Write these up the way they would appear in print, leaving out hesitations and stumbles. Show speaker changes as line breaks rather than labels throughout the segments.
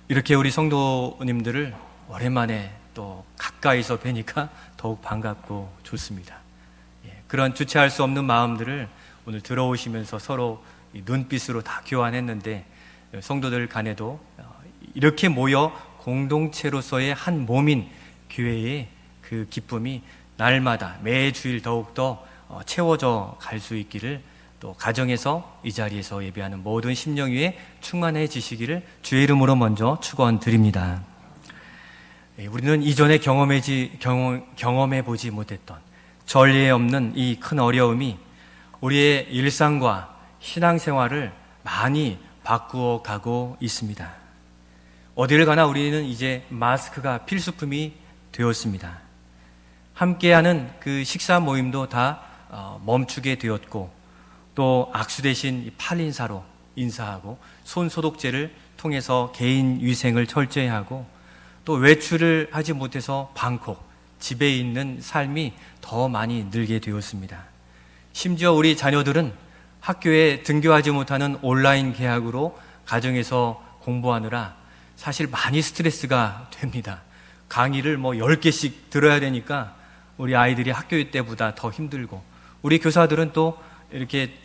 이렇게 우리 성도님들을 오랜만에 또 가까이서 뵈니까 더욱 반갑고 좋습니다. 그런 주체할 수 없는 마음들을 오늘 들어오시면서 서로 눈빛으로 다 교환했는데, 성도들 간에도 이렇게 모여 공동체로서의 한 몸인 교회의 그 기쁨이 날마다 매주일 더욱더 채워져 갈 수 있기를, 또 가정에서 이 자리에서 예배하는 모든 심령 위에 충만해지시기를 주의 이름으로 먼저 축원드립니다. 우리는 이전에 경험해보지 못했던 전례 없는 이 큰 어려움이 우리의 일상과 신앙생활을 많이 바꾸어 가고 있습니다. 어디를 가나 우리는 이제 마스크가 필수품이 되었습니다. 함께하는 그 식사 모임도 다 멈추게 되었고, 또 악수 대신 팔인사로 인사하고 손소독제를 통해서 개인 위생을 철저히 하고, 또 외출을 하지 못해서 방콕, 집에 있는 삶이 더 많이 늘게 되었습니다. 심지어 우리 자녀들은 학교에 등교하지 못하는 온라인 개학으로 가정에서 공부하느라 사실 많이 스트레스가 됩니다. 강의를 10개씩 들어야 되니까 우리 아이들이 학교 때보다 더 힘들고, 우리 교사들은 또 이렇게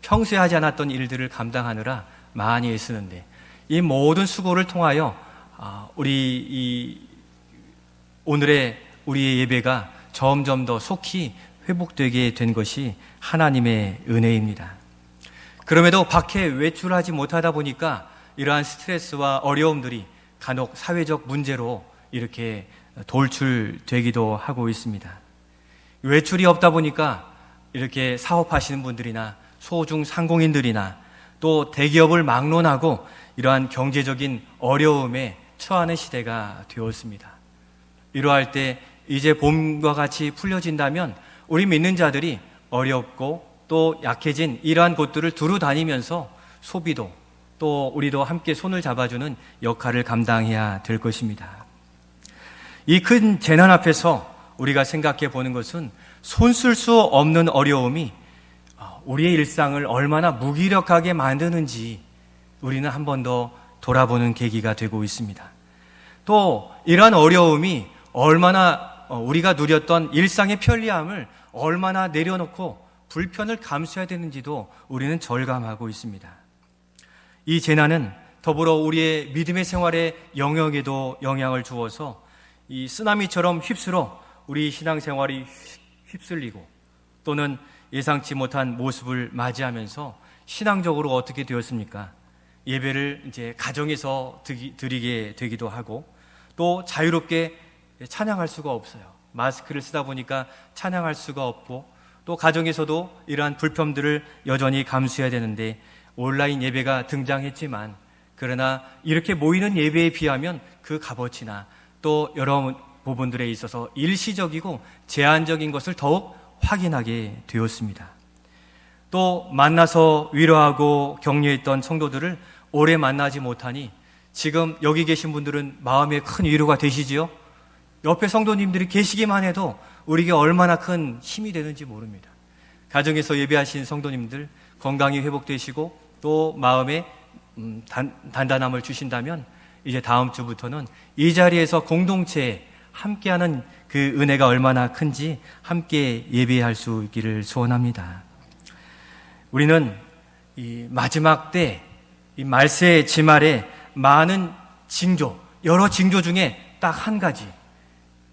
평소에 하지 않았던 일들을 감당하느라 많이 애쓰는데, 이 모든 수고를 통하여 오늘의 우리의 예배가 점점 더 속히 회복되게 된 것이 하나님의 은혜입니다. 그럼에도 밖에 외출하지 못하다 보니까 이러한 스트레스와 어려움들이 간혹 사회적 문제로 이렇게 돌출되기도 하고 있습니다. 외출이 없다 보니까 이렇게 사업하시는 분들이나 소중상공인들이나 또 대기업을 막론하고 이러한 경제적인 어려움에 처하는 시대가 되었습니다. 이러할 때 이제 봄과 같이 풀려진다면 우리 믿는 자들이 어렵고 또 약해진 이러한 곳들을 두루 다니면서 소비도, 또 우리도 함께 손을 잡아주는 역할을 감당해야 될 것입니다. 이 큰 재난 앞에서 우리가 생각해 보는 것은 손 쓸 수 없는 어려움이 우리의 일상을 얼마나 무기력하게 만드는지 우리는 한 번 더 돌아보는 계기가 되고 있습니다. 또 이러한 어려움이 얼마나 우리가 누렸던 일상의 편리함을 얼마나 내려놓고 불편을 감수해야 되는지도 우리는 절감하고 있습니다. 이 재난은 더불어 우리의 믿음의 생활의 영역에도 영향을 주어서 이 쓰나미처럼 휩쓸어 우리 신앙생활이 휩쓸리고, 또는 예상치 못한 모습을 맞이하면서 신앙적으로 어떻게 되었습니까? 예배를 이제 가정에서 드리게 되기도 하고, 또 자유롭게 찬양할 수가 없어요. 마스크를 쓰다 보니까 찬양할 수가 없고, 또 가정에서도 이러한 불편들을 여전히 감수해야 되는데, 온라인 예배가 등장했지만, 그러나 이렇게 모이는 예배에 비하면 그 값어치나 또 여러 부분들에 있어서 일시적이고 제한적인 것을 더욱 확인하게 되었습니다. 또 만나서 위로하고 격려했던 성도들을 오래 만나지 못하니 지금 여기 계신 분들은 마음에 큰 위로가 되시지요? 옆에 성도님들이 계시기만 해도 우리에게 얼마나 큰 힘이 되는지 모릅니다. 가정에서 예배하신 성도님들 건강이 회복되시고 또 마음에 단단함을 주신다면, 이제 다음 주부터는 이 자리에서 공동체에 함께하는 그 은혜가 얼마나 큰지 함께 예배할 수 있기를 소원합니다. 우리는 이 마지막 때 이 말세 지말에 많은 징조, 여러 징조 중에 딱 한 가지,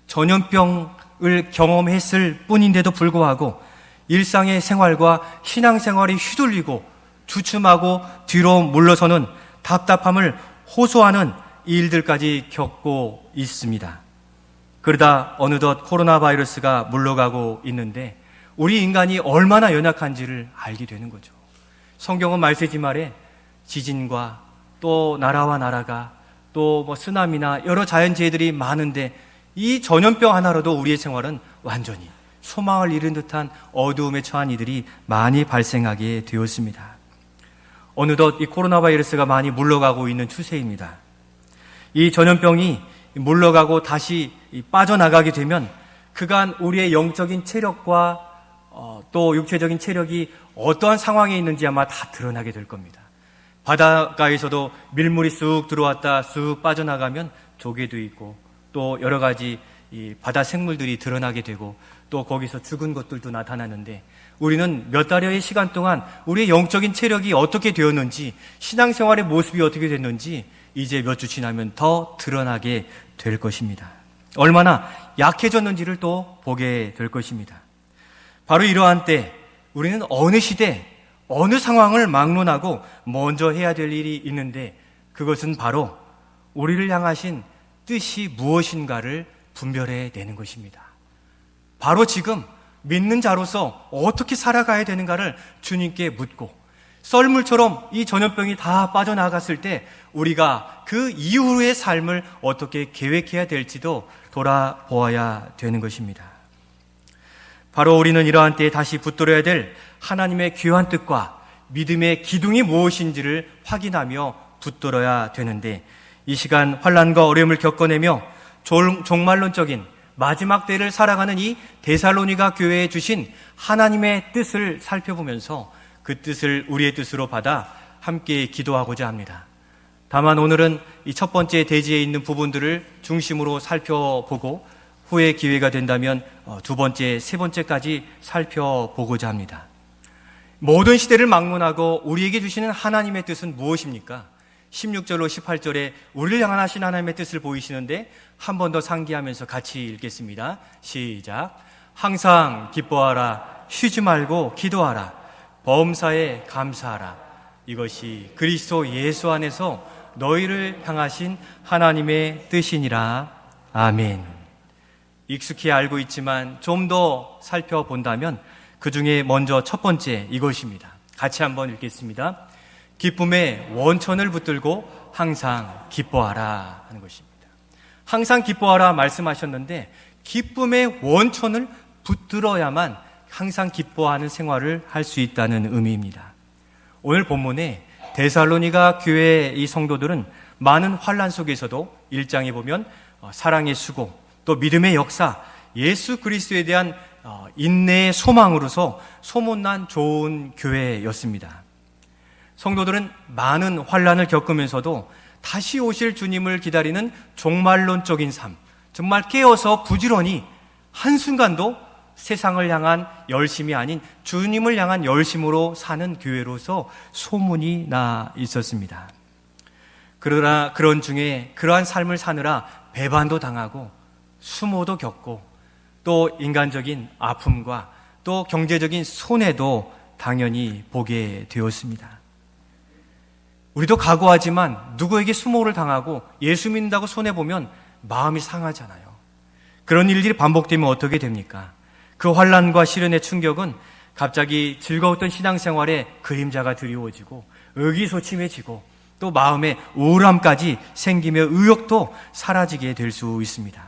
전염병을 경험했을 뿐인데도 불구하고 일상의 생활과 신앙생활이 휘둘리고 주춤하고 뒤로 물러서는 답답함을 호소하는 일들까지 겪고 있습니다. 그러다 어느덧 코로나 바이러스가 물러가고 있는데 우리 인간이 얼마나 연약한지를 알게 되는 거죠. 성경은 말세지말에 지진과 또 나라와 나라가 또 쓰나미나 여러 자연재해들이 많은데, 이 전염병 하나로도 우리의 생활은 완전히 소망을 잃은 듯한 어두움에 처한 이들이 많이 발생하게 되었습니다. 어느덧 이 코로나 바이러스가 많이 물러가고 있는 추세입니다. 이 전염병이 물러가고 다시 빠져나가게 되면 그간 우리의 영적인 체력과 또 육체적인 체력이 어떠한 상황에 있는지 아마 다 드러나게 될 겁니다. 바닷가에서도 밀물이 쑥 들어왔다 쑥 빠져나가면 조개도 있고 또 여러 가지 이 바다 생물들이 드러나게 되고 또 거기서 죽은 것들도 나타나는데, 우리는 몇 달여의 시간 동안 우리의 영적인 체력이 어떻게 되었는지, 신앙생활의 모습이 어떻게 됐는지 이제 몇 주 지나면 더 드러나게 될 것입니다. 얼마나 약해졌는지를 또 보게 될 것입니다. 바로 이러한 때 우리는 어느 시대, 어느 상황을 막론하고 먼저 해야 될 일이 있는데, 그것은 바로 우리를 향하신 뜻이 무엇인가를 분별해 내는 것입니다. 바로 지금 믿는 자로서 어떻게 살아가야 되는가를 주님께 묻고, 썰물처럼 이 전염병이 다 빠져나갔을 때 우리가 그 이후의 삶을 어떻게 계획해야 될지도 돌아보아야 되는 것입니다. 바로 우리는 이러한 때에 다시 붙들어야 될 하나님의 귀한 뜻과 믿음의 기둥이 무엇인지를 확인하며 붙들어야 되는데, 이 시간 환난과 어려움을 겪어내며 종말론적인 마지막 때를 살아가는 이 데살로니가 교회에 주신 하나님의 뜻을 살펴보면서 그 뜻을 우리의 뜻으로 받아 함께 기도하고자 합니다. 다만 오늘은 이 첫 번째 대지에 있는 부분들을 중심으로 살펴보고 후에 기회가 된다면 두 번째, 세 번째까지 살펴보고자 합니다. 모든 시대를 막론하고 우리에게 주시는 하나님의 뜻은 무엇입니까? 16절로 18절에 우리를 향한 하신 하나님의 뜻을 보이시는데, 한 번 더 상기하면서 같이 읽겠습니다. 시작. 항상 기뻐하라. 쉬지 말고 기도하라. 범사에 감사하라. 이것이 그리스도 예수 안에서 너희를 향하신 하나님의 뜻이니라. 아멘. 익숙히 알고 있지만 좀 더 살펴본다면 그 중에 먼저 첫 번째 이것입니다. 같이 한번 읽겠습니다. 기쁨의 원천을 붙들고 항상 기뻐하라 하는 것입니다. 항상 기뻐하라 말씀하셨는데, 기쁨의 원천을 붙들어야만 항상 기뻐하는 생활을 할 수 있다는 의미입니다. 오늘 본문에 데살로니가 교회의 이 성도들은 많은 환난 속에서도 1장에 보면 사랑의 수고, 또 믿음의 역사, 예수 그리스도에 대한 인내의 소망으로서 소문난 좋은 교회였습니다. 성도들은 많은 환난을 겪으면서도 다시 오실 주님을 기다리는 종말론적인 삶, 정말 깨어서 부지런히 한순간도 세상을 향한 열심이 아닌 주님을 향한 열심으로 사는 교회로서 소문이 나 있었습니다. 그러나 그런 중에 그러한 삶을 사느라 배반도 당하고 수모도 겪고 또 인간적인 아픔과 또 경제적인 손해도 당연히 보게 되었습니다. 우리도 각오하지만 누구에게 수모를 당하고 예수 믿는다고 손해보면 마음이 상하잖아요. 그런 일들이 반복되면 어떻게 됩니까? 그 환난과 시련의 충격은 갑자기 즐거웠던 신앙생활에 그림자가 드리워지고 의기소침해지고 또 마음에 우울함까지 생기며 의욕도 사라지게 될 수 있습니다.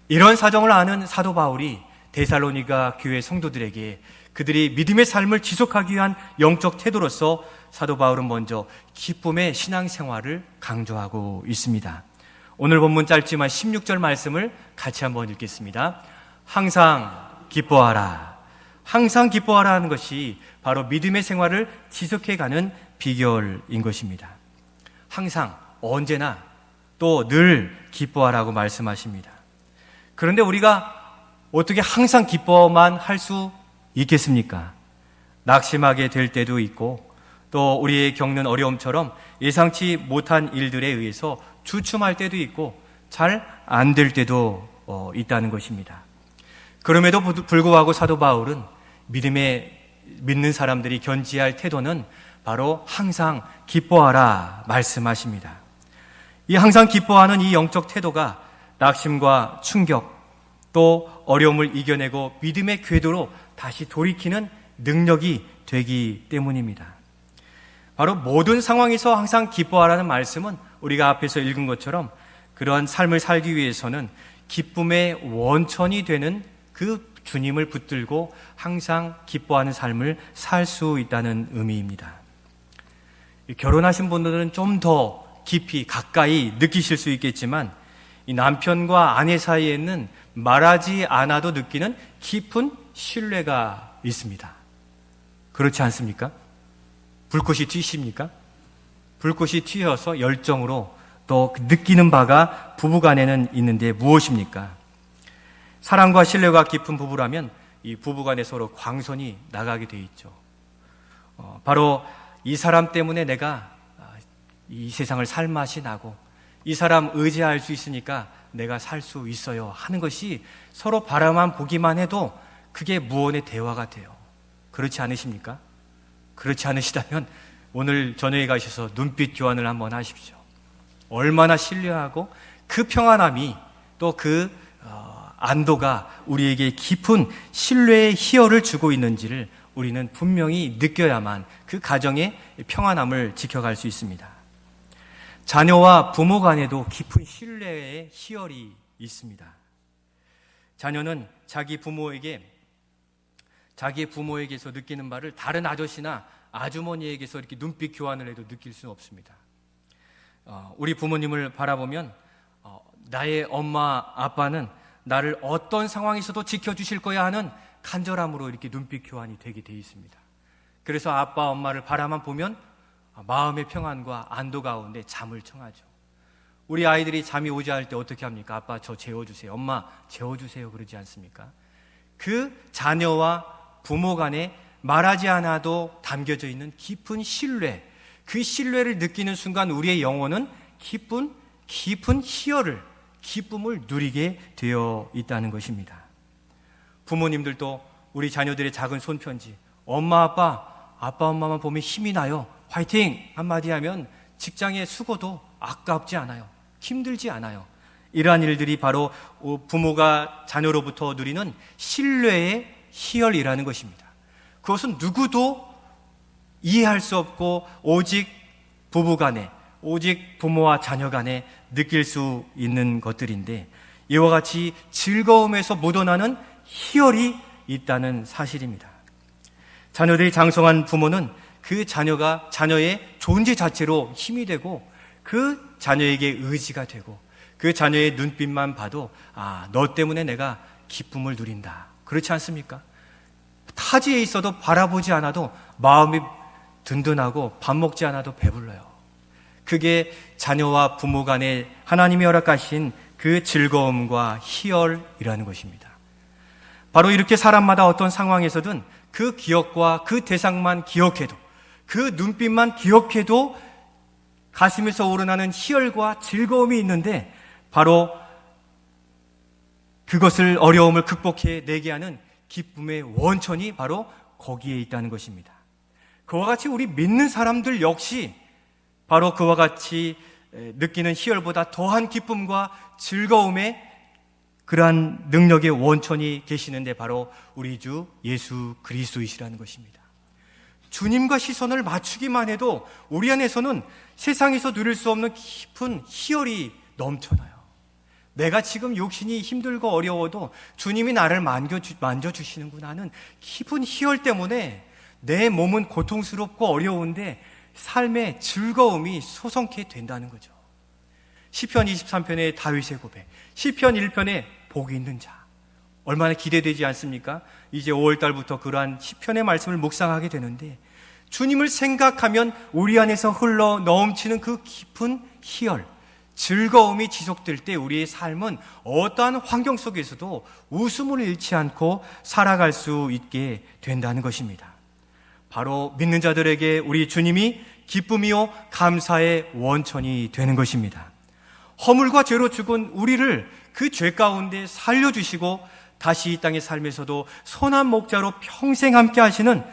이런 사정을 아는 사도 바울이 데살로니가 교회 성도들에게 그들이 믿음의 삶을 지속하기 위한 영적 태도로서 사도 바울은 먼저 기쁨의 신앙생활을 강조하고 있습니다. 오늘 본문 짧지만 16절 말씀을 같이 한번 읽겠습니다. 항상 기뻐하라. 항상 기뻐하라 하는 것이 바로 믿음의 생활을 지속해가는 비결인 것입니다. 항상, 언제나, 또 늘 기뻐하라고 말씀하십니다. 그런데 우리가 어떻게 항상 기뻐만 할 수 있겠습니까? 낙심하게 될 때도 있고 또 우리의 겪는 어려움처럼 예상치 못한 일들에 의해서 주춤할 때도 있고 잘 안 될 때도 있다는 것입니다. 그럼에도 불구하고 사도 바울은 믿는 사람들이 견지해야 할 태도는 바로 항상 기뻐하라 말씀하십니다. 이 항상 기뻐하는 이 영적 태도가 낙심과 충격 또 어려움을 이겨내고 믿음의 궤도로 다시 돌이키는 능력이 되기 때문입니다. 바로 모든 상황에서 항상 기뻐하라는 말씀은 우리가 앞에서 읽은 것처럼 그러한 삶을 살기 위해서는 기쁨의 원천이 되는 그 주님을 붙들고 항상 기뻐하는 삶을 살 수 있다는 의미입니다. 결혼하신 분들은 좀 더 깊이 가까이 느끼실 수 있겠지만 이 남편과 아내 사이에는 말하지 않아도 느끼는 깊은 신뢰가 있습니다. 그렇지 않습니까? 불꽃이 튀십니까? 불꽃이 튀어서 열정으로 또 느끼는 바가 부부간에는 있는데 무엇입니까? 사랑과 신뢰가 깊은 부부라면 이 부부간에 서로 광선이 나가게 돼 있죠. 바로 이 사람 때문에 내가 이 세상을 살 맛이 나고 이 사람 의지할 수 있으니까 내가 살 수 있어요 하는 것이 서로 바라만 보기만 해도 그게 무언의 대화가 돼요. 그렇지 않으십니까? 그렇지 않으시다면 오늘 저녁에 가셔서 눈빛 교환을 한번 하십시오. 얼마나 신뢰하고 그 평안함이 또 그 안도가 우리에게 깊은 신뢰의 희열을 주고 있는지를 우리는 분명히 느껴야만 그 가정의 평안함을 지켜갈 수 있습니다. 자녀와 부모 간에도 깊은 신뢰의 희열이 있습니다. 자녀는 자기의 부모에게서 느끼는 바를 다른 아저씨나 아주머니에게서 이렇게 눈빛 교환을 해도 느낄 수는 없습니다. 우리 부모님을 바라보면 나의 엄마, 아빠는 나를 어떤 상황에서도 지켜주실 거야 하는 간절함으로 이렇게 눈빛 교환이 되게 돼 있습니다. 그래서 아빠, 엄마를 바라만 보면 마음의 평안과 안도 가운데 잠을 청하죠. 우리 아이들이 잠이 오지 않을 때 어떻게 합니까? 아빠 저 재워주세요. 엄마 재워주세요. 그러지 않습니까? 그 자녀와 부모 간에 말하지 않아도 담겨져 있는 깊은 신뢰, 그 신뢰를 느끼는 순간 우리의 영혼은 깊은 희열을, 기쁨을 누리게 되어 있다는 것입니다. 부모님들도 우리 자녀들의 작은 손편지, 엄마, 아빠, 엄마만 보면 힘이 나요. 화이팅! 한마디 하면 직장의 수고도 아깝지 않아요. 힘들지 않아요. 이러한 일들이 바로 부모가 자녀로부터 누리는 신뢰의 희열이라는 것입니다. 그것은 누구도 이해할 수 없고 오직 부부간에, 오직 부모와 자녀 간에 느낄 수 있는 것들인데 이와 같이 즐거움에서 묻어나는 희열이 있다는 사실입니다. 자녀들이 장성한 부모는 그 자녀가 자녀의 존재 자체로 힘이 되고 그 자녀에게 의지가 되고 그 자녀의 눈빛만 봐도 너 때문에 내가 기쁨을 누린다. 그렇지 않습니까? 타지에 있어도 바라보지 않아도 마음이 든든하고 밥 먹지 않아도 배불러요. 그게 자녀와 부모 간에 하나님이 허락하신 그 즐거움과 희열이라는 것입니다. 바로 이렇게 사람마다 어떤 상황에서든 그 기억과 그 대상만 기억해도, 그 눈빛만 기억해도 가슴에서 우러나는 희열과 즐거움이 있는데 바로 그것을 어려움을 극복해 내게 하는 기쁨의 원천이 바로 거기에 있다는 것입니다. 그와 같이 우리 믿는 사람들 역시 바로 그와 같이 느끼는 희열보다 더한 기쁨과 즐거움의 그러한 능력의 원천이 계시는데 바로 우리 주 예수 그리스도이시라는 것입니다. 주님과 시선을 맞추기만 해도 우리 안에서는 세상에서 누릴 수 없는 깊은 희열이 넘쳐나요. 내가 지금 육신이 힘들고 어려워도 주님이 나를 만져주시는구나 하는 깊은 희열 때문에 내 몸은 고통스럽고 어려운데 삶의 즐거움이 솟성케 된다는 거죠. 시편 23편의 다윗의 고백, 시편 1편의 복이 있는 자, 얼마나 기대되지 않습니까? 이제 5월달부터 그러한 시편의 말씀을 묵상하게 되는데 주님을 생각하면 우리 안에서 흘러 넘치는 그 깊은 희열, 즐거움이 지속될 때 우리의 삶은 어떠한 환경 속에서도 웃음을 잃지 않고 살아갈 수 있게 된다는 것입니다. 바로 믿는 자들에게 우리 주님이 기쁨이요 감사의 원천이 되는 것입니다. 허물과 죄로 죽은 우리를 그 죄 가운데 살려주시고 다시 이 땅의 삶에서도 선한 목자로 평생 함께 하시는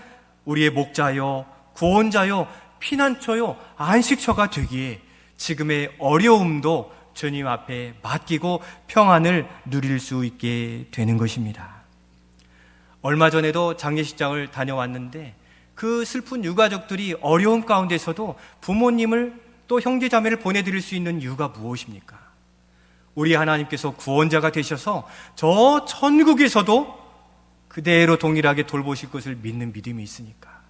우리의 목자요, 구원자요, 피난처요, 안식처가 되기에 지금의 어려움도 주님 앞에 맡기고 평안을 누릴 수 있게 되는 것입니다. 얼마 전에도 장례식장을 다녀왔는데 그 슬픈 유가족들이 어려움 가운데서도 부모님을 또 형제자매를 보내드릴 수 있는 이유가 무엇입니까? 우리 하나님께서 구원자가 되셔서 저 천국에서도 그대로 동일하게 돌보실 것을 믿는 믿음이 있으니까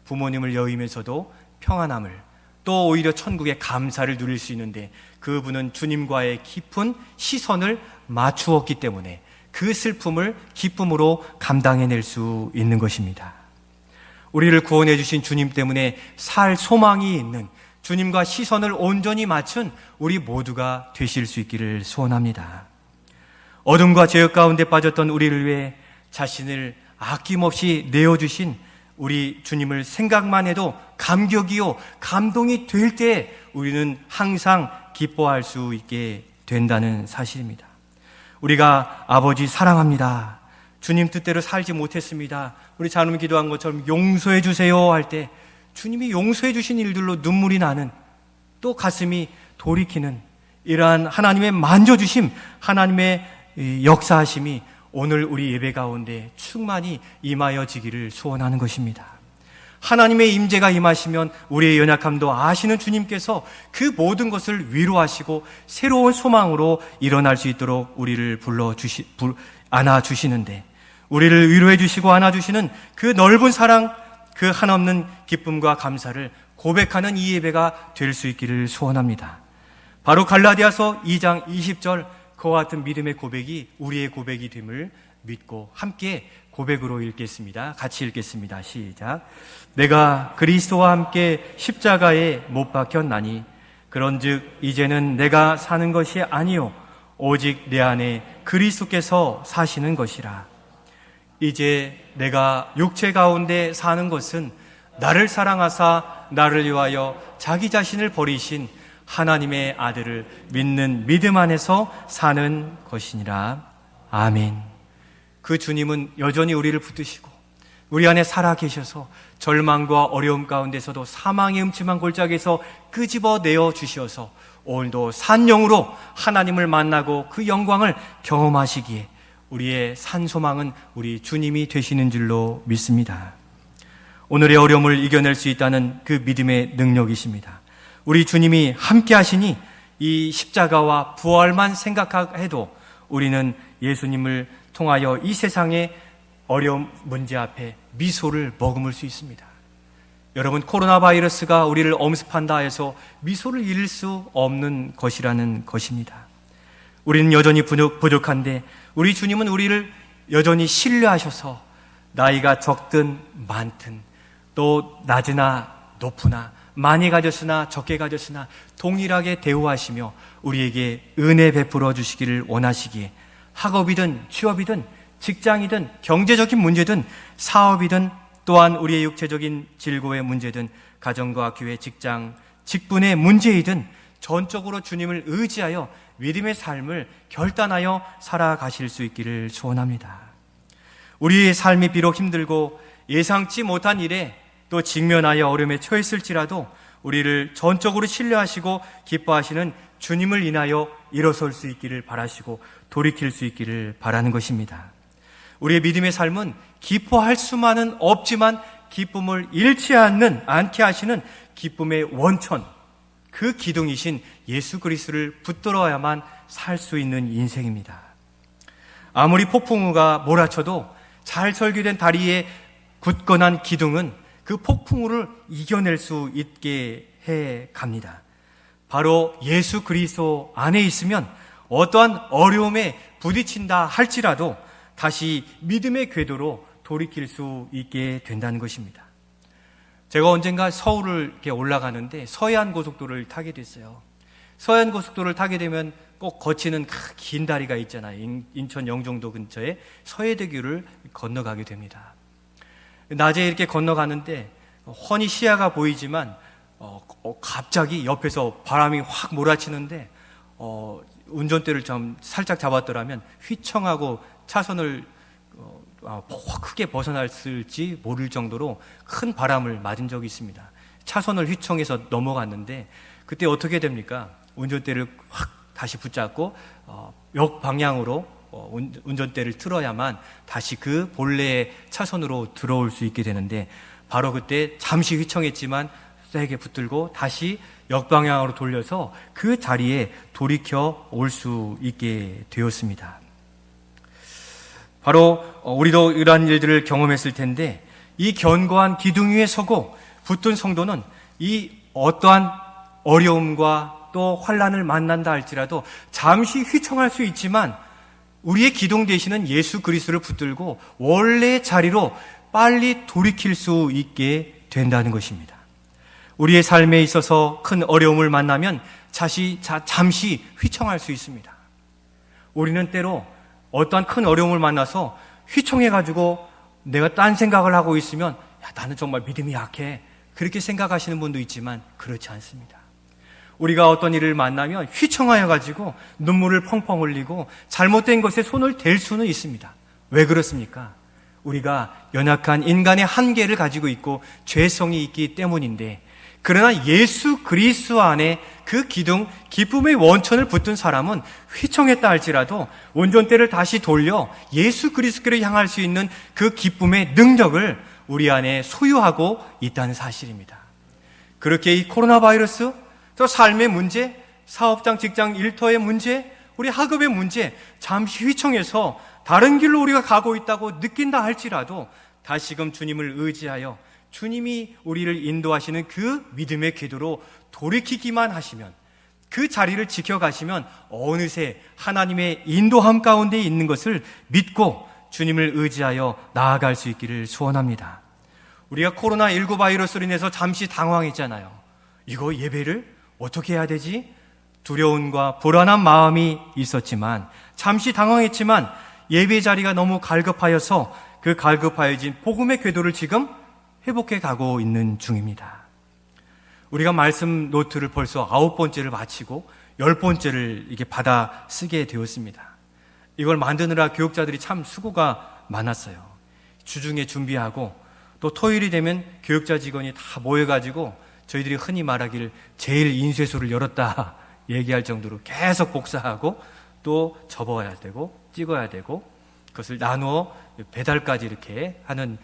부모님을 여의면서도 평안함을 또 오히려 천국의 감사를 누릴 수 있는데 그분은 주님과의 깊은 시선을 맞추었기 때문에 그 슬픔을 기쁨으로 감당해낼 수 있는 것입니다. 우리를 구원해 주신 주님 때문에 살 소망이 있는 주님과 시선을 온전히 맞춘 우리 모두가 되실 수 있기를 소원합니다. 어둠과 죄악 가운데 빠졌던 우리를 위해 자신을 아낌없이 내어주신 우리 주님을 생각만 해도 감격이요 감동이 될 때 우리는 항상 기뻐할 수 있게 된다는 사실입니다. 우리가 아버지 사랑합니다, 주님 뜻대로 살지 못했습니다, 우리 자녀님 기도한 것처럼 용서해 주세요 할 때 주님이 용서해 주신 일들로 눈물이 나는, 또 가슴이 돌이키는 이러한 하나님의 만져주심, 하나님의 역사하심이 오늘 우리 예배 가운데 충만히 임하여지기를 소원하는 것입니다. 하나님의 임재가 임하시면 우리의 연약함도 아시는 주님께서 그 모든 것을 위로하시고 새로운 소망으로 일어날 수 있도록 우리를 안아주시는데, 우리를 위로해 주시고 안아주시는 그 넓은 사랑, 그 한없는 기쁨과 감사를 고백하는 이 예배가 될 수 있기를 소원합니다. 바로 갈라디아서 2장 20절 그와 같은 믿음의 고백이 우리의 고백이 됨을 믿고 함께 고백으로 읽겠습니다. 같이 읽겠습니다. 시작. 내가 그리스도와 함께 십자가에 못 박혔나니 그런즉 이제는 내가 사는 것이 아니요 오직 내 안에 그리스도께서 사시는 것이라. 이제 내가 육체 가운데 사는 것은 나를 사랑하사 나를 위하여 자기 자신을 버리신 하나님의 아들을 믿는 믿음 안에서 사는 것이니라. 아멘. 그 주님은 여전히 우리를 붙드시고 우리 안에 살아 계셔서 절망과 어려움 가운데서도 사망의 음침한 골짜기에서 끄집어내어 주셔서 오늘도 산영으로 하나님을 만나고 그 영광을 경험하시기에 우리의 산소망은 우리 주님이 되시는 줄로 믿습니다. 오늘의 어려움을 이겨낼 수 있다는 그 믿음의 능력이십니다. 우리 주님이 함께 하시니 이 십자가와 부활만 생각해도 우리는 예수님을 통하여 이 세상의 어려움 문제 앞에 미소를 머금을 수 있습니다. 여러분, 코로나 바이러스가 우리를 엄습한다 해서 미소를 잃을 수 없는 것이라는 것입니다. 우리는 여전히 부족한데 우리 주님은 우리를 여전히 신뢰하셔서 나이가 적든 많든 또 낮으나 높으나 많이 가졌으나 적게 가졌으나 동일하게 대우하시며 우리에게 은혜 베풀어 주시기를 원하시기에 학업이든 취업이든 직장이든 경제적인 문제든 사업이든 또한 우리의 육체적인 질고의 문제든 가정과 교회, 직장, 직분의 문제이든 전적으로 주님을 의지하여 믿음의 삶을 결단하여 살아가실 수 있기를 소원합니다. 우리의 삶이 비록 힘들고 예상치 못한 일에 또 직면하여 어려움에 처했을지라도 우리를 전적으로 신뢰하시고 기뻐하시는 주님을 인하여 일어설 수 있기를 바라시고 돌이킬 수 있기를 바라는 것입니다. 우리의 믿음의 삶은 기뻐할 수만은 없지만 기쁨을 잃지 않게 하시는 기쁨의 원천, 그 기둥이신 예수 그리스도를 붙들어야만 살 수 있는 인생입니다. 아무리 폭풍우가 몰아쳐도 잘 설계된 다리에 굳건한 기둥은 그 폭풍우를 이겨낼 수 있게 해 갑니다. 바로 예수 그리스도 안에 있으면 어떠한 어려움에 부딪힌다 할지라도 다시 믿음의 궤도로 돌이킬 수 있게 된다는 것입니다. 제가 언젠가 서울을 이렇게 올라가는데 서해안 고속도로를 타게 됐어요. 서해안 고속도로를 타게 되면 꼭 거치는 긴 다리가 있잖아요. 인천 영종도 근처에 서해대교를 건너가게 됩니다. 낮에 이렇게 건너가는데 훤히 시야가 보이지만 갑자기 옆에서 바람이 확 몰아치는데 운전대를 좀 살짝 잡았더라면 휘청하고 차선을 크게 벗어났을지 모를 정도로 큰 바람을 맞은 적이 있습니다. 차선을 휘청해서 넘어갔는데 그때 어떻게 됩니까? 운전대를 확 다시 붙잡고 역방향으로 운전대를 틀어야만 다시 그 본래의 차선으로 들어올 수 있게 되는데 바로 그때 잠시 휘청했지만 세게 붙들고 다시 역방향으로 돌려서 그 자리에 돌이켜 올 수 있게 되었습니다. 바로 우리도 이러한 일들을 경험했을 텐데 이 견고한 기둥 위에 서고 붙든 성도는 이 어떠한 어려움과 또 환난을 만난다 할지라도 잠시 휘청할 수 있지만 우리의 기둥 되시는 예수 그리스도를 붙들고 원래의 자리로 빨리 돌이킬 수 있게 된다는 것입니다. 우리의 삶에 있어서 큰 어려움을 만나면 잠시 휘청할 수 있습니다. 우리는 때로 어떠한 큰 어려움을 만나서 휘청해가지고 내가 딴 생각을 하고 있으면 나는 정말 믿음이 약해, 그렇게 생각하시는 분도 있지만 그렇지 않습니다. 우리가 어떤 일을 만나면 휘청하여가지고 눈물을 펑펑 흘리고 잘못된 것에 손을 댈 수는 있습니다. 왜 그렇습니까? 우리가 연약한 인간의 한계를 가지고 있고 죄성이 있기 때문인데, 그러나 예수 그리스도 안에 그 기둥, 기쁨의 원천을 붙든 사람은 휘청했다 할지라도 운전대를 다시 돌려 예수 그리스도를 향할 수 있는 그 기쁨의 능력을 우리 안에 소유하고 있다는 사실입니다. 그렇게 이 코로나 바이러스, 또 삶의 문제, 사업장, 직장, 일터의 문제, 우리 학업의 문제, 잠시 휘청해서 다른 길로 우리가 가고 있다고 느낀다 할지라도 다시금 주님을 의지하여 주님이 우리를 인도하시는 그 믿음의 궤도로 돌이키기만 하시면, 그 자리를 지켜가시면 어느새 하나님의 인도함 가운데 있는 것을 믿고 주님을 의지하여 나아갈 수 있기를 소원합니다. 우리가 코로나19 바이러스로 인해서 잠시 당황했잖아요. 이거 예배를 어떻게 해야 되지? 두려움과 불안한 마음이 있었지만, 잠시 당황했지만 예배 자리가 너무 갈급하여서 그 갈급하여진 복음의 궤도를 지금 회복해 가고 있는 중입니다. 우리가 말씀 노트를 벌써 9번째를 마치고 10번째를 이게 받아 쓰게 되었습니다. 이걸 만드느라 교육자들이 참 수고가 많았어요. 주중에 준비하고 또 토요일이 되면 교육자 직원이 다 모여가지고 저희들이 흔히 말하기를 제일 인쇄소를 열었다 얘기할 정도로 계속 복사하고 또 접어야 되고 찍어야 되고 그것을 나누어 배달까지 이렇게 하는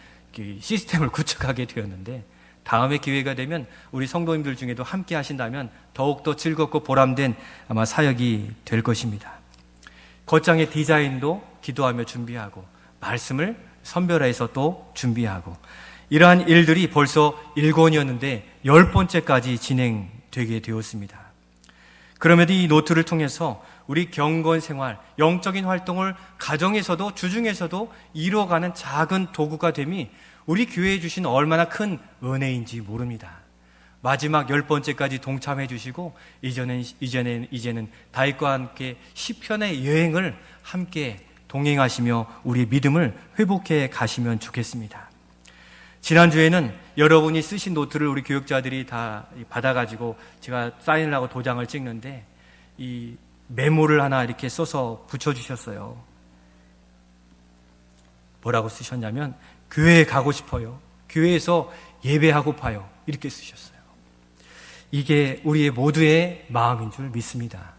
시스템을 구축하게 되었는데, 다음에 기회가 되면 우리 성도님들 중에도 함께 하신다면 더욱더 즐겁고 보람된 아마 사역이 될 것입니다. 겉장의 디자인도 기도하며 준비하고 말씀을 선별해서 또 준비하고, 이러한 일들이 벌써 1권이었는데 10번째까지 진행되게 되었습니다. 그럼에도 이 노트를 통해서 우리 경건 생활, 영적인 활동을 가정에서도 주중에서도 이루어가는 작은 도구가 됨이 우리 교회에 주신 얼마나 큰 은혜인지 모릅니다. 마지막 10번째까지 동참해 주시고 이제는 다윗과 함께 시편의 여행을 함께 동행하시며 우리의 믿음을 회복해 가시면 좋겠습니다. 지난주에는 여러분이 쓰신 노트를 우리 교육자들이 다 받아가지고 제가 사인을 하고 도장을 찍는데 이 메모를 하나 이렇게 써서 붙여주셨어요. 뭐라고 쓰셨냐면, 교회에 가고 싶어요. 교회에서 예배하고파요. 이렇게 쓰셨어요. 이게 우리의 모두의 마음인 줄 믿습니다.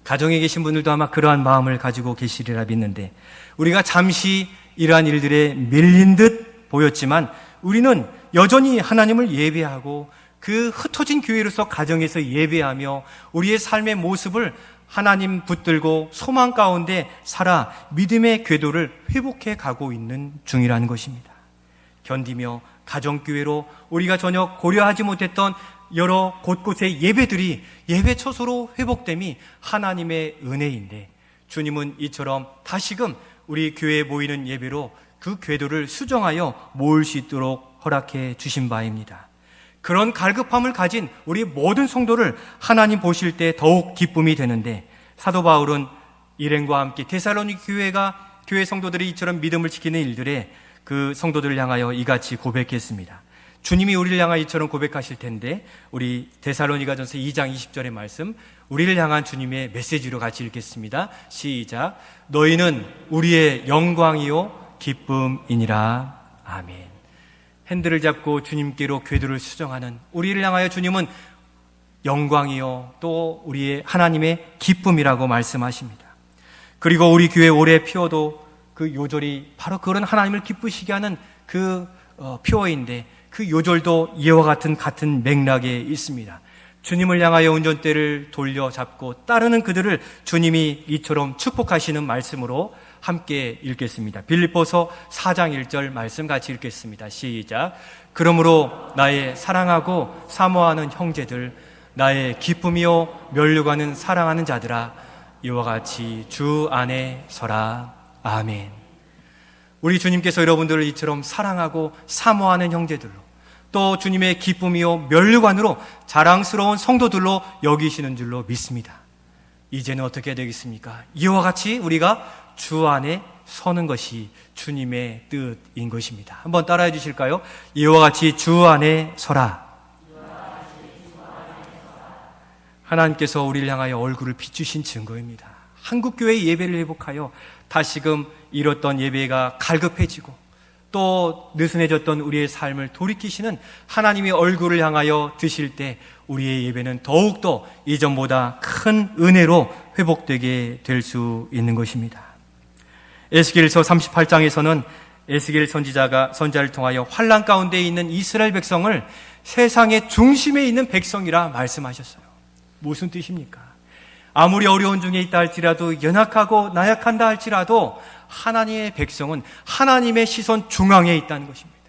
가정에 계신 분들도 아마 그러한 마음을 가지고 계시리라 믿는데, 우리가 잠시 이러한 일들에 밀린 듯 보였지만 우리는 여전히 하나님을 예배하고 그 흩어진 교회로서 가정에서 예배하며 우리의 삶의 모습을 하나님 붙들고 소망 가운데 살아 믿음의 궤도를 회복해 가고 있는 중이라는 것입니다. 견디며 가정교회로 우리가 전혀 고려하지 못했던 여러 곳곳의 예배들이 예배 처소로 회복됨이 하나님의 은혜인데, 주님은 이처럼 다시금 우리 교회에 모이는 예배로 그 궤도를 수정하여 모을 수 있도록 허락해 주신 바입니다. 그런 갈급함을 가진 우리 모든 성도를 하나님 보실 때 더욱 기쁨이 되는데, 사도 바울은 일행과 함께 데살로니가 교회 성도들이 이처럼 믿음을 지키는 일들에 그 성도들을 향하여 이같이 고백했습니다. 주님이 우리를 향하여 이처럼 고백하실 텐데, 우리 데살로니가전서 2장 20절의 말씀, 우리를 향한 주님의 메시지로 같이 읽겠습니다. 시작. 너희는 우리의 영광이요 기쁨이니라. 아멘. 핸들을 잡고 주님께로 궤도를 수정하는 우리를 향하여 주님은 영광이요 또 우리의 하나님의 기쁨이라고 말씀하십니다. 그리고 우리 교회 올해 피워도 그 요절이 바로 그런 하나님을 기쁘시게 하는 그 피워인데, 그 요절도 이와 같은 맥락에 있습니다. 주님을 향하여 운전대를 돌려잡고 따르는 그들을 주님이 이처럼 축복하시는 말씀으로 함께 읽겠습니다. 빌립보서 4장 1절 말씀 같이 읽겠습니다. 시작. 그러므로 나의 사랑하고 사모하는 형제들, 나의 기쁨이요 면류관은 사랑하는 자들아, 이와 같이 주 안에 서라. 아멘. 우리 주님께서 여러분들을 이처럼 사랑하고 사모하는 형제들로, 또 주님의 기쁨이요 면류관으로 자랑스러운 성도들로 여기시는 줄로 믿습니다. 이제는 어떻게 해야 되겠습니까? 이와 같이 우리가 주 안에 서는 것이 주님의 뜻인 것입니다. 한번 따라해 주실까요? 이와 같이 주 안에 서라. 하나님께서 우리를 향하여 얼굴을 비추신 증거입니다. 한국교회의 예배를 회복하여 다시금 잃었던 예배가 갈급해지고 또 느슨해졌던 우리의 삶을 돌이키시는 하나님의 얼굴을 향하여 드실 때 우리의 예배는 더욱더 이전보다 큰 은혜로 회복되게 될 수 있는 것입니다. 에스겔서 38장에서는 에스겔 선지자를 통하여 환난 가운데 있는 이스라엘 백성을 세상의 중심에 있는 백성이라 말씀하셨어요. 무슨 뜻입니까? 아무리 어려운 중에 있다 할지라도, 연약하고 나약한다 할지라도 하나님의 백성은 하나님의 시선 중앙에 있다는 것입니다.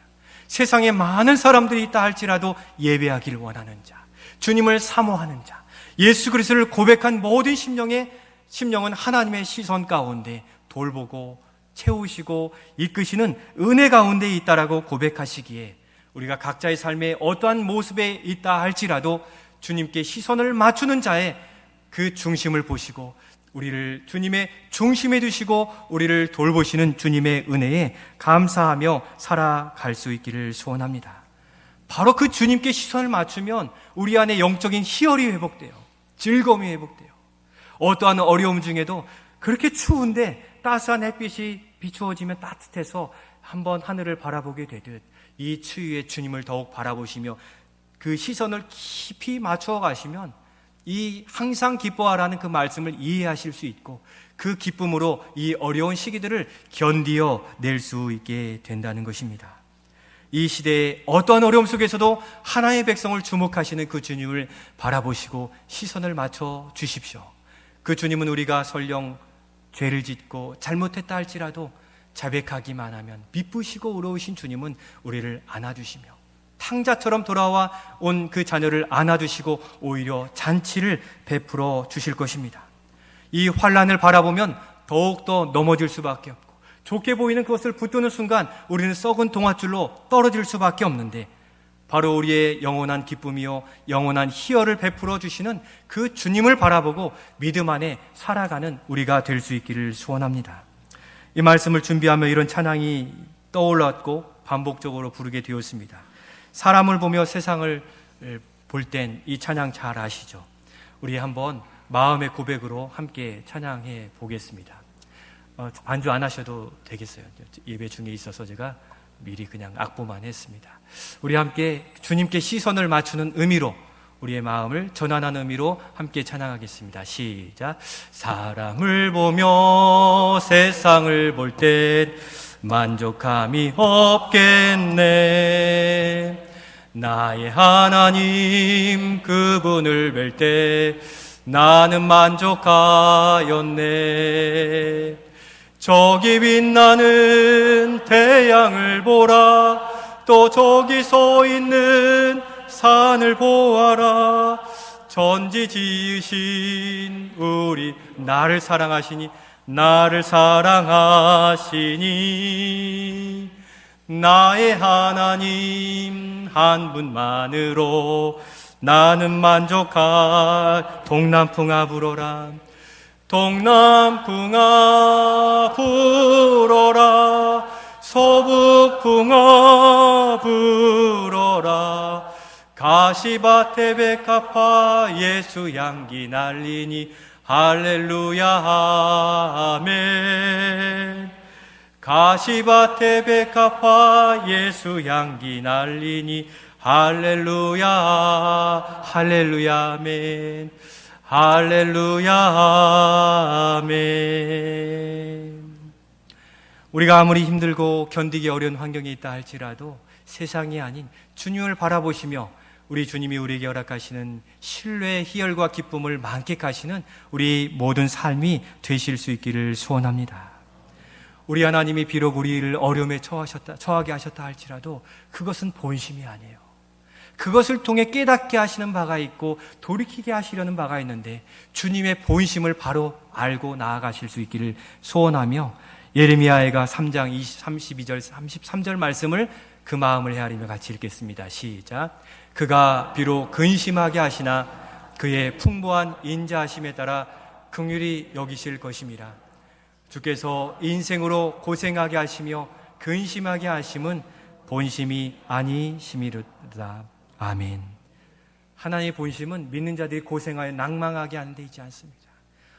세상에 많은 사람들이 있다 할지라도 예배하기를 원하는 자, 주님을 사모하는 자, 예수 그리스도를 고백한 모든 심령은 하나님의 시선 가운데 돌보고 채우시고 이끄시는 은혜 가운데 있다라고 고백하시기에 우리가 각자의 삶에 어떠한 모습에 있다 할지라도 주님께 시선을 맞추는 자의 그 중심을 보시고 우리를 주님의 중심에 두시고 우리를 돌보시는 주님의 은혜에 감사하며 살아갈 수 있기를 소원합니다. 바로 그 주님께 시선을 맞추면 우리 안에 영적인 희열이 회복돼요. 즐거움이 회복돼요. 어떠한 어려움 중에도 그렇게 추운데 따스한 햇빛이 비추어지면 따뜻해서 한번 하늘을 바라보게 되듯 이 추위에 주님을 더욱 바라보시며 그 시선을 깊이 맞추어 가시면 이 항상 기뻐하라는 그 말씀을 이해하실 수 있고 그 기쁨으로 이 어려운 시기들을 견디어 낼 수 있게 된다는 것입니다. 이 시대에 어떠한 어려움 속에서도 하나의 백성을 주목하시는 그 주님을 바라보시고 시선을 맞춰 주십시오. 그 주님은 우리가 설령 죄를 짓고 잘못했다 할지라도 자백하기만 하면 미쁘시고 의로우신 주님은 우리를 안아주시며 탕자처럼 돌아와 온 그 자녀를 안아주시고 오히려 잔치를 베풀어 주실 것입니다. 이 환난을 바라보면 더욱더 넘어질 수밖에 없고 좋게 보이는 그것을 붙드는 순간 우리는 썩은 동아줄로 떨어질 수밖에 없는데 바로 우리의 영원한 기쁨이요 영원한 희열을 베풀어 주시는 그 주님을 바라보고 믿음 안에 살아가는 우리가 될 수 있기를 소원합니다. 이 말씀을 준비하며 이런 찬양이 떠올랐고 반복적으로 부르게 되었습니다. 사람을 보며 세상을 볼 땐 이 찬양 잘 아시죠? 우리 한번 마음의 고백으로 함께 찬양해 보겠습니다. 반주 안 하셔도 되겠어요. 예배 중에 있어서 제가 미리 그냥 악보만 했습니다. 우리 함께 주님께 시선을 맞추는 의미로 우리의 마음을 전환하는 의미로 함께 찬양하겠습니다. 시작. 사람을 보며 세상을 볼 땐 만족함이 없겠네. 나의 하나님 그분을 뵐 때 나는 만족하였네. 저기 빛나는 태양을 보라. 또 저기 서 있는 산을 보아라. 전지 지으신 우리 나를 사랑하시니 나의 하나님 한 분만으로 나는 만족할. 동남풍아 불어라. 동남풍아 불어라. 서북풍아 불어라. 가시밭에 백합화 예수 향기 날리니 할렐루야 아멘. 가시밭에 백합화 예수 향기 날리니 할렐루야 할렐루야 아멘. 할렐루야 아멘. 우리가 아무리 힘들고 견디기 어려운 환경에 있다 할지라도 세상이 아닌 주님을 바라보시며 우리 주님이 우리에게 허락하시는 신뢰의 희열과 기쁨을 만끽하시는 우리 모든 삶이 되실 수 있기를 소원합니다. 우리 하나님이 비록 우리를 어려움에 처하게 하셨다 할지라도 그것은 본심이 아니에요. 그것을 통해 깨닫게 하시는 바가 있고 돌이키게 하시려는 바가 있는데 주님의 본심을 바로 알고 나아가실 수 있기를 소원하며 예레미야가 3장 32절 33절 말씀을 그 마음을 헤아리며 같이 읽겠습니다. 시작. 그가 비록 근심하게 하시나 그의 풍부한 인자하심에 따라 긍휼히 여기실 것임이라. 주께서 인생으로 고생하게 하시며 근심하게 하심은 본심이 아니심이로다. 아멘. 하나님의 본심은 믿는 자들이 고생하여 낭망하게 하는 데 있지 않습니다.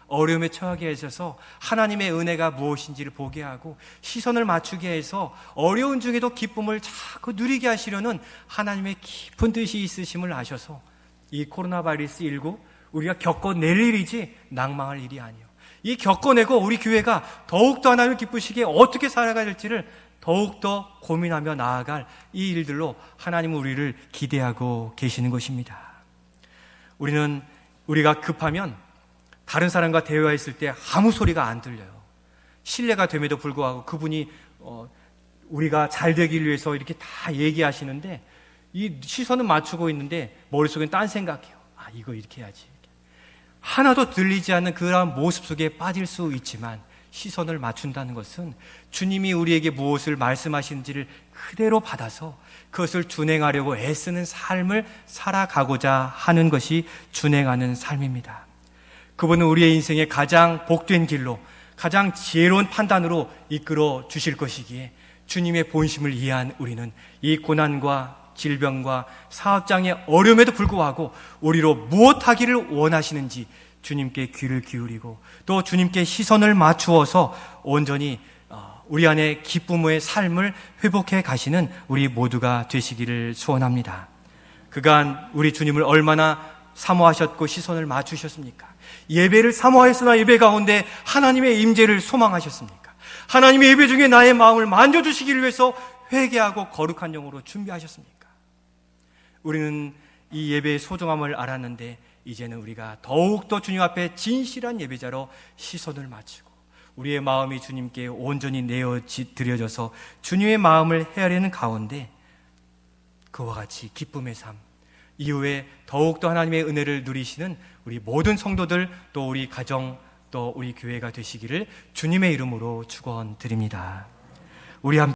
어려움에 처하게 해서 하나님의 은혜가 무엇인지를 보게 하고 시선을 맞추게 해서 어려운 중에도 기쁨을 자꾸 누리게 하시려는 하나님의 깊은 뜻이 있으심을 아셔서 이 코로나 바이러스 19 우리가 겪어낼 일이지 낭망할 일이 아니요, 이 겪어내고 우리 교회가 더욱더 하나님을 기쁘시게 어떻게 살아가야 될지를 더욱더 고민하며 나아갈 이 일들로 하나님은 우리를 기대하고 계시는 것입니다. 우리가 급하면 다른 사람과 대화했을 때 아무 소리가 안 들려요. 신뢰가 됨에도 불구하고 그분이 우리가 잘 되기 위해서 이렇게 다 얘기하시는데 이 시선은 맞추고 있는데 머릿속엔 딴 생각해요. 이거 이렇게 해야지. 하나도 들리지 않는 그러한 모습 속에 빠질 수 있지만 시선을 맞춘다는 것은 주님이 우리에게 무엇을 말씀하시는지를 그대로 받아서 그것을 준행하려고 애쓰는 삶을 살아가고자 하는 것이 준행하는 삶입니다. 그분은 우리의 인생의 가장 복된 길로, 가장 지혜로운 판단으로 이끌어 주실 것이기에 주님의 본심을 이해한 우리는 이 고난과 질병과 사업장의 어려움에도 불구하고 우리로 무엇하기를 원하시는지 주님께 귀를 기울이고 또 주님께 시선을 맞추어서 온전히 우리 안에 기쁨의 삶을 회복해 가시는 우리 모두가 되시기를 소원합니다. 그간 우리 주님을 얼마나 사모하셨고 시선을 맞추셨습니까? 예배를 사모하였으나 예배 가운데 하나님의 임재를 소망하셨습니까? 하나님의 예배 중에 나의 마음을 만져주시기를 위해서 회개하고 거룩한 영으로 준비하셨습니까? 우리는 이 예배의 소중함을 알았는데 이제는 우리가 더욱더 주님 앞에 진실한 예배자로 시선을 맞추고 우리의 마음이 주님께 온전히 내어드려져서 주님의 마음을 헤아리는 가운데 그와 같이 기쁨의 삶, 이후에 더욱더 하나님의 은혜를 누리시는 우리 모든 성도들, 또 우리 가정, 또 우리 교회가 되시기를 주님의 이름으로 축원드립니다. 우리 함께